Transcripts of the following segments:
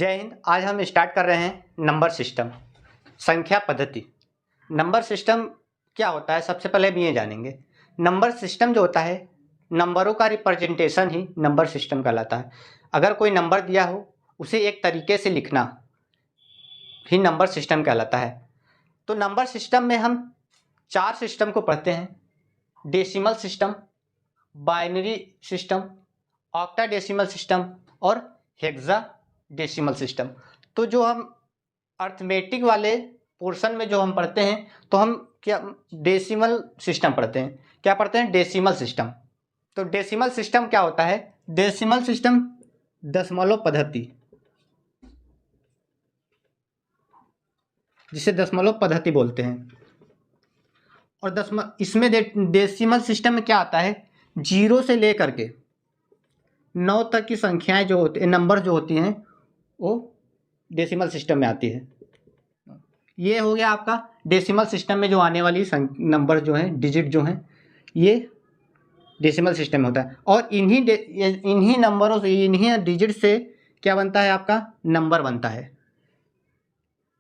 जय हिंद। आज हम स्टार्ट कर रहे हैं नंबर सिस्टम, संख्या पद्धति। नंबर सिस्टम क्या होता है, सबसे पहले हम ये जानेंगे। नंबर सिस्टम जो होता है, नंबरों का रिप्रेजेंटेशन ही नंबर सिस्टम कहलाता है। अगर कोई नंबर दिया हो, उसे एक तरीके से लिखना ही नंबर सिस्टम कहलाता है। तो नंबर सिस्टम में हम 4 सिस्टम को पढ़ते हैं: decimal system, binary system, octadecimal system और हेक्साडेसिमल सिस्टम। तो जो हम अर्थमेटिक वाले पोर्शन में जो हम पढ़ते हैं, तो हम क्या डेसिमल सिस्टम पढ़ते हैं। क्या पढ़ते हैं? Decimal system. तो डेसिमल सिस्टम क्या होता है? डेसिमल सिस्टम दशमलव पद्धति, जिसे दशमलव पद्धति बोलते हैं। और इसमें डेसिमल सिस्टम में क्या आता है, 0 से लेकर के 9 तक की संख्याएं जो होती हैं, नंबर जो होती हैं, वो डेसिमल सिस्टम में आती है। ये हो गया आपका डेसिमल सिस्टम में जो आने वाली नंबर जो हैं, डिजिट जो हैं, ये डेसिमल सिस्टम में होता है। और इन्हीं नंबरों से, इन्हीं डिजिट से क्या बनता है? आपका नंबर बनता है।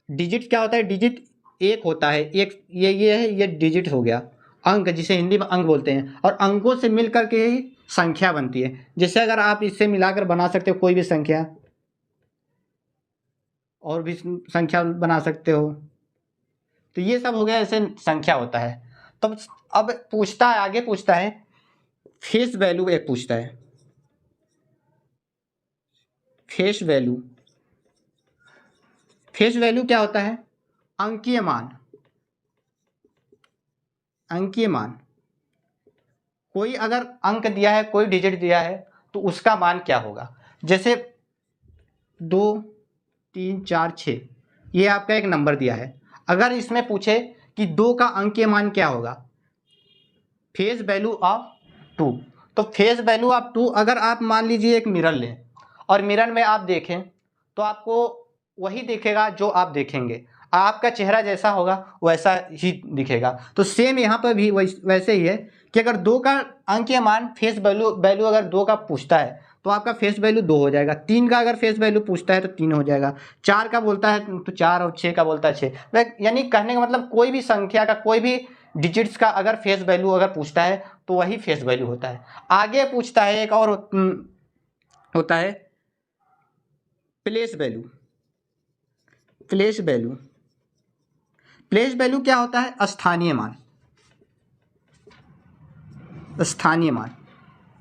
डिजिट क्या होता है? डिजिट एक होता है, एक ये है, ये डिजिट हो गया। अंक, जिसे हिंदी में अंक बोलते हैं, और अंकों से मिल करके ही संख्या बनती है। जैसे अगर आप इससे मिलाकर बना सकते हो कोई भी संख्या, और भी संख्या बना सकते हो। तो ये सब हो गया, ऐसे संख्या होता है। तो अब पूछता है, आगे पूछता है फेस वैल्यू। एक पूछता है फेस वैल्यू। फेस वैल्यू क्या होता है? अंकीय मान। अंकीय मान, कोई अगर अंक दिया है, कोई डिजिट दिया है, तो उसका मान क्या होगा। जैसे 2, 3, 4, 6, ये आपका एक नंबर दिया है। अगर इसमें पूछे कि 2 का अंकीय मान क्या होगा, फेस वैल्यू ऑफ 2, तो फेस वैल्यू ऑफ 2, अगर आप मान लीजिए एक मिरर लें और मिरर में आप देखें, तो आपको वही दिखेगा जो आप देखेंगे। आपका चेहरा जैसा होगा वैसा ही दिखेगा। तो सेम यहाँ पर भी वैसे ही है कि अगर 2 का अंकीय मान, फेस वैल्यू अगर 2 का पूछता है, तो आपका फेस वैल्यू 2 हो जाएगा। 3 का अगर फेस वैल्यू पूछता है तो 3 हो जाएगा। 4 का बोलता है तो 4, और 6 का बोलता है 6। यानी कहने का मतलब, कोई भी संख्या का, कोई भी डिजिट्स का अगर फेस वैल्यू अगर पूछता है, तो वही फेस वैल्यू होता है। आगे पूछता है, एक और होता है place value. Place value, place value क्या होता है? स्थानीय मान। स्थानीय मान,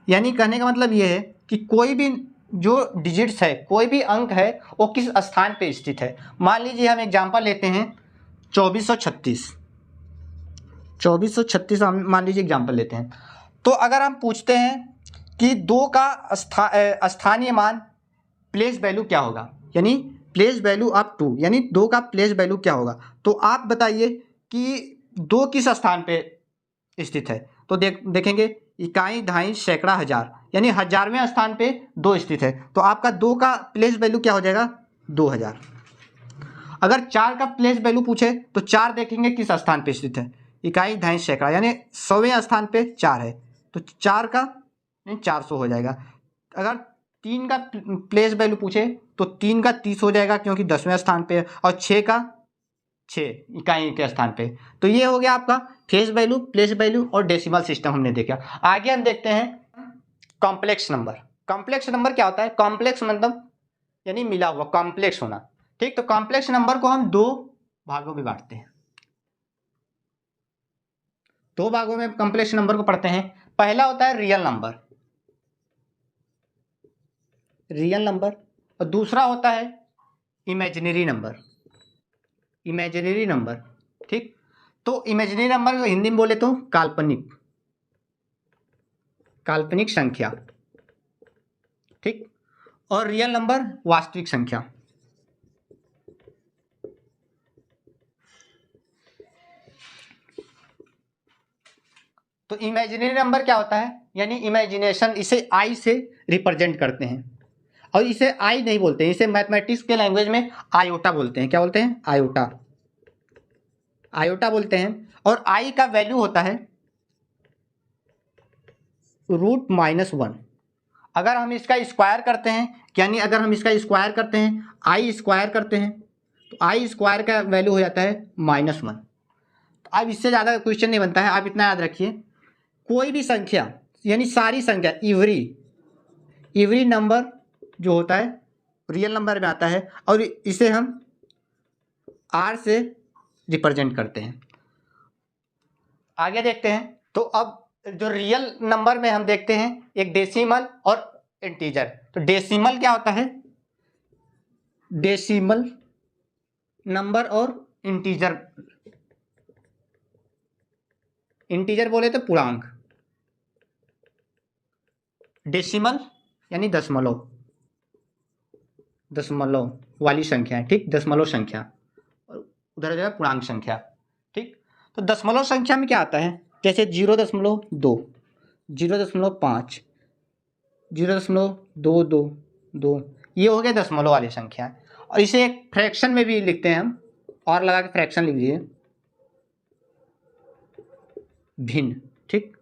यानी कहने का मतलब ये है कि कोई भी जो डिजिट्स है, कोई भी अंक है, वो किस स्थान पे स्थित है। मान लीजिए हम एग्जांपल लेते हैं 2436। 2436 हम मान लीजिए एग्जांपल लेते हैं। तो अगर हम पूछते हैं कि 2 का स्थानीय मान, प्लेस वैल्यू क्या होगा, यानी प्लेस वैल्यू ऑफ 2, यानी 2 का प्लेस वैल्यू क्या होगा, तो आप बताइए कि 2 किस स्थान पे स्थित है। तो देखेंगे इकाई, दहाई, सैकड़ा, हजार, यानी 1000वें स्थान पे 2 स्थित है। तो आपका 2 का प्लेस वैल्यू क्या हो जाएगा? 2000। अगर 4 का प्लेस वैल्यू पूछे, तो 4 देखेंगे किस स्थान पे स्थित है, इकाई, दहाई, सैकड़ा, यानी 100वें स्थान पे 4 है, तो 4 का 400 हो जाएगा। अगर 3 का प्लेस वैल्यू पूछे, तो 3 का 30 हो जाएगा, क्योंकि 10वें स्थान पे है, और 6 का 6 इकाई के स्थान पे। तो ये हो गया आपका फेस वैल्यू, प्लेस वैल्यू और डेसिमल सिस्टम हमने देखा। आगे हम देखते हैं कॉम्प्लेक्स नंबर। कॉम्प्लेक्स नंबर क्या होता है? कॉम्प्लेक्स मतलब यानी मिला हुआ, कॉम्प्लेक्स होना। ठीक, तो कॉम्प्लेक्स नंबर को हम 2 भागों में बांटते हैं। 2 भागों में कॉम्प्लेक्स नंबर को पढ़ते हैं। पहला होता है रियल नंबर, रियल नंबर, और दूसरा होता है इमेजिनरी नंबर, इमेजिनरी नंबर। ठीक, तो इमेजिनरी नंबर को हिंदी में बोले तो काल्पनिक, काल्पनिक संख्या। ठीक, और रियल नंबर वास्तविक संख्या। तो इमेजिनरी नंबर क्या होता है? यानी इमेजिनेशन, इसे आई से रिप्रेजेंट करते हैं, और इसे आई नहीं बोलते हैं, इसे मैथमेटिक्स के लैंग्वेज में आयोटा बोलते हैं। क्या बोलते हैं? आयोटा, आयोटा बोलते हैं। और आई का वैल्यू होता है √-1, अगर हम इसका स्क्वायर करते हैं, यानी अगर हम इसका स्क्वायर करते हैं, आई स्क्वायर करते हैं, तो आई स्क्वायर का वैल्यू हो जाता है -1। तो अब इससे ज़्यादा क्वेश्चन नहीं बनता है। आप इतना याद रखिए, कोई भी संख्या यानी सारी संख्या, एवरी नंबर जो होता है रियल नंबर में आता है और इसे हम आर से रिप्रेजेंट करते हैं। आगे देखते हैं। तो अब जो रियल नंबर में हम देखते हैं एक डेसिमल और इंटीजर। तो डेसिमल क्या होता है? डेसिमल नंबर और इंटीजर, इंटीजर बोले तो पूर्णांक, डेसिमल यानी दशमलव, दशमलव वाली संख्या है, ठीक, दशमलव संख्या, और उधर जो है पूर्णांक संख्या, ठीक। तो दशमलव संख्या में क्या आता है? जैसे 0.2, 0.5, 0.222, ये हो गया दशमलव वाली संख्या। और इसे एक फ्रैक्शन में भी लिखते हैं हम, और लगा के फ्रैक्शन लिख लीजिए, भिन्न, ठीक।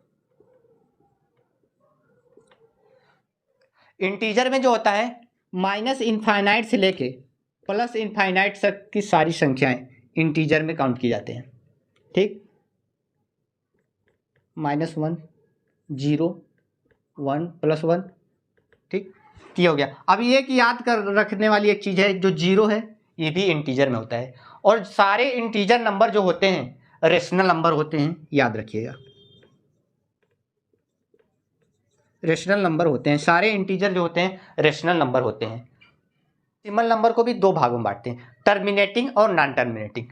इंटीजर में जो होता है -इनफाइनाइट से लेके +इनफाइनाइट तक की सारी संख्याएं इंटीजर में काउंट की जाते हैं, ठीक। -1, 0, 1, +1, ठीक, ये हो गया। अब ये कि याद कर रखने वाली एक चीज़ है, जो 0 है ये भी इंटीजर में होता है, और सारे इंटीजर नंबर जो होते हैं रेशनल नंबर होते हैं, याद रखिएगा, रेशनल नंबर होते हैं। सारे इंटीजर जो होते हैं रेशनल नंबर होते हैं। डेसिमल नंबर को भी दो भागों में बांटते हैं, टर्मिनेटिंग और नॉन टर्मिनेटिंग।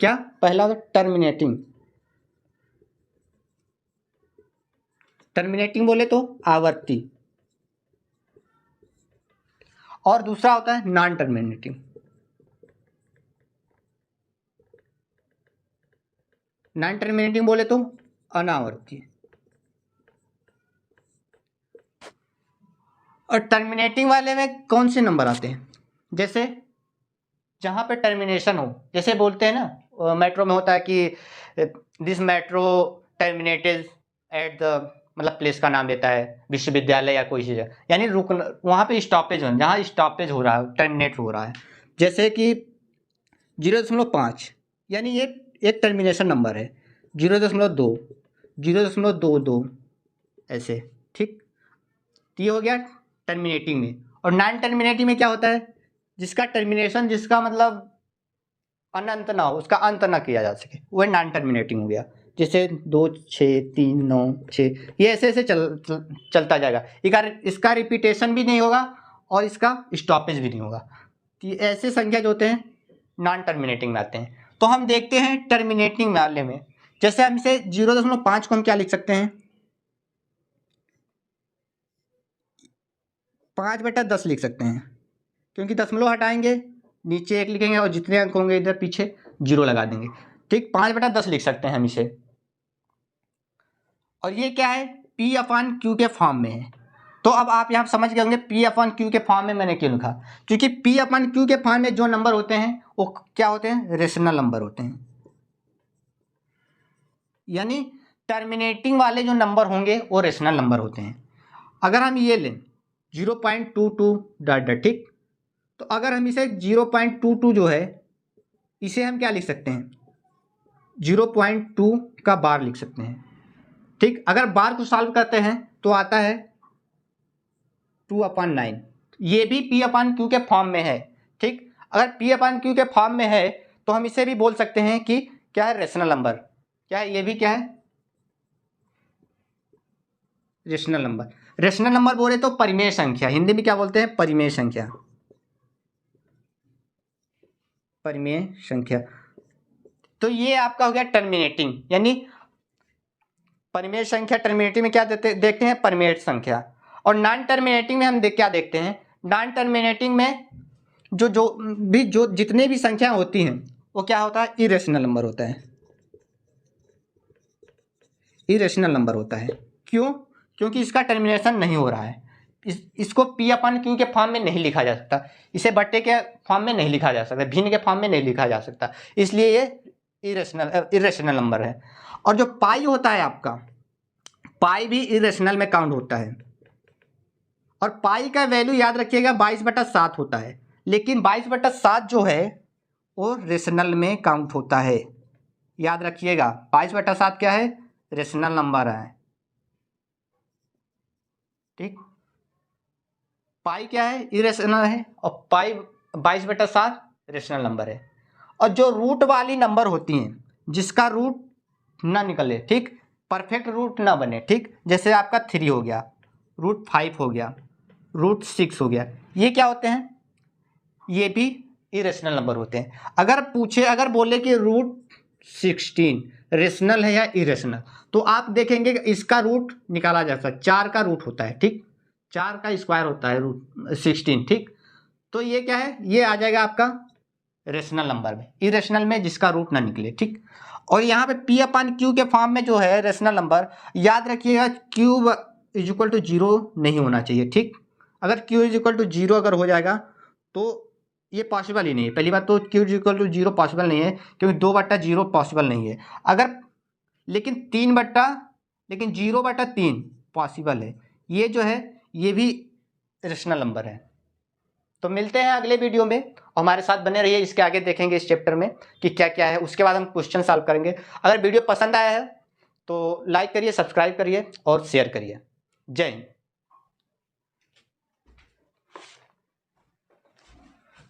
क्या? पहला होता है टर्मिनेटिंग, टर्मिनेटिंग बोले तो आवर्ती, और दूसरा होता है नॉन टर्मिनेटिंग। नॉन टर्मिनेटिंग बोले तो अनावर्ती, और टर्मिनेटिंग वाले में कौन से नंबर आते हैं? जैसे जहाँ पे टर्मिनेशन हो, जैसे बोलते हैं ना मेट्रो में होता है कि this metro terminated at the, मतलब प्लेस का नाम देता है, विश्वविद्यालय या कोई चीज़, यानी रुक, वहाँ पे स्टॉपेज हो, जहाँ स्टॉपेज हो रहा है, टर्मिनेट हो रहा है। जैसे कि 0.5 यानी ये एक टर्मिनेशन नंबर है, 0.2, 0.22 ऐसे, ठीक। ये हो गया टर्मिनेटिंग में। और नॉन टर्मिनेटिंग में क्या होता है? जिसका टर्मिनेशन, जिसका मतलब अनंत ना हो, उसका अंत ना किया जा सके, वह नॉन टर्मिनेटिंग हो गया। जैसे 2, 6, 3, 9, 6, ये ऐसे ऐसे चलता जाएगा। इसका रिपीटेशन भी नहीं होगा और इसका स्टॉपेज भी नहीं होगा। तो ये ऐसे संख्या जो होते हैं नॉन टर्मिनेटिंग में आते हैं। तो हम देखते हैं टर्मिनेटिंग वाले में, जैसे हम इसे 0.5 को हम क्या लिख सकते हैं? 5/10 लिख सकते हैं, क्योंकि दशमलव हटाएंगे, नीचे 1 लिखेंगे और जितने अंक होंगे इधर पीछे 0 लगा देंगे, ठीक। 5/10 लिख सकते हैं हम इसे। और ये क्या है? P/Q के फॉर्म में है। तो अब आप यहाँ समझ गए होंगे P/Q के फॉर्म में मैंने क्यों लिखा, क्योंकि P/Q के फॉर्म में जो नंबर होते हैं वो क्या होते हैं? रेशनल नंबर होते हैं। यानी टर्मिनेटिंग वाले जो नंबर होंगे वो रेशनल नंबर होते हैं। अगर हम ये लें 0.22 डॉट डॉट, ठीक, तो अगर हम इसे 0.22 जो है, इसे हम क्या लिख सकते हैं? 0.2 का बार लिख सकते हैं, ठीक। अगर बार को सॉल्व करते हैं तो आता है 2/9। ये भी P/Q के फॉर्म में है, ठीक। अगर P/Q के फॉर्म में है तो हम इसे भी बोल सकते हैं कि क्या है? Rational number. क्या है? ये भी क्या है? Rational number. रेशनल नंबर बोले तो परिमेय संख्या, हिंदी में क्या बोलते हैं? परिमेय संख्या, परिमेय संख्या। तो ये आपका हो गया टर्मिनेटिंग, यानी परिमेय संख्या। टर्मिनेटिंग में क्या देखते हैं? परिमेय संख्या। और नॉन टर्मिनेटिंग में हम क्या देखते हैं? नॉन टर्मिनेटिंग में जो जितने भी संख्या होती हैं वो क्या होता है? इरेशनल नंबर होता है, इरेशनल नंबर होता है। क्यों? क्योंकि इसका टर्मिनेशन नहीं हो रहा है। इसको P/Q के फॉर्म में नहीं लिखा जा सकता, इसे बट्टे के फॉर्म में नहीं लिखा जा सकता, भिन्न के फॉर्म में नहीं लिखा जा सकता, इसलिए ये इरेशनल नंबर है। और जो पाई होता है आपका, पाई भी इरेशनल में काउंट होता है। और पाई का वैल्यू याद रखिएगा 22/7 होता है, लेकिन 22/7 जो है वो रेशनल में काउंट होता है। याद रखिएगा 22/7 क्या है, रेशनल नंबर है। ठीक, पाई क्या है, इरेशनल है, और पाई 22/7 रेशनल नंबर है। और जो रूट वाली नंबर होती हैं जिसका रूट ना निकले, ठीक, परफेक्ट रूट ना बने, ठीक, जैसे आपका 3 हो गया, √5 हो गया, √6 हो गया, ये क्या होते हैं, ये भी इरेशनल नंबर होते हैं। अगर बोले कि √16 रेशनल है या इरेशनल, तो आप देखेंगे इसका रूट निकाला जा सकता है, 4 का रूट होता है, ठीक, 4 का स्क्वायर होता है √16, ठीक। तो ये क्या है, ये आ जाएगा आपका रेशनल नंबर में, इरेशनल में जिसका रूट ना निकले, ठीक। और यहाँ पे P/Q के फॉर्म में जो है रेशनल नंबर, याद रखिएगा Q = 0 नहीं होना चाहिए, ठीक। अगर Q = 0 अगर हो जाएगा तो ये पॉसिबल ही नहीं है। पहली बात तो Q = 0 पॉसिबल नहीं है, क्योंकि 2/0 पॉसिबल नहीं है। अगर लेकिन 0/3 पॉसिबल है, ये जो है ये भी रेशनल नंबर है। तो मिलते हैं अगले वीडियो में, हमारे साथ बने रहिए, इसके आगे देखेंगे इस चैप्टर में कि क्या क्या है, उसके बाद हम क्वेश्चन सॉल्व करेंगे। अगर वीडियो पसंद आया है तो लाइक करिए, सब्सक्राइब करिए और शेयर करिए। जय हिंद।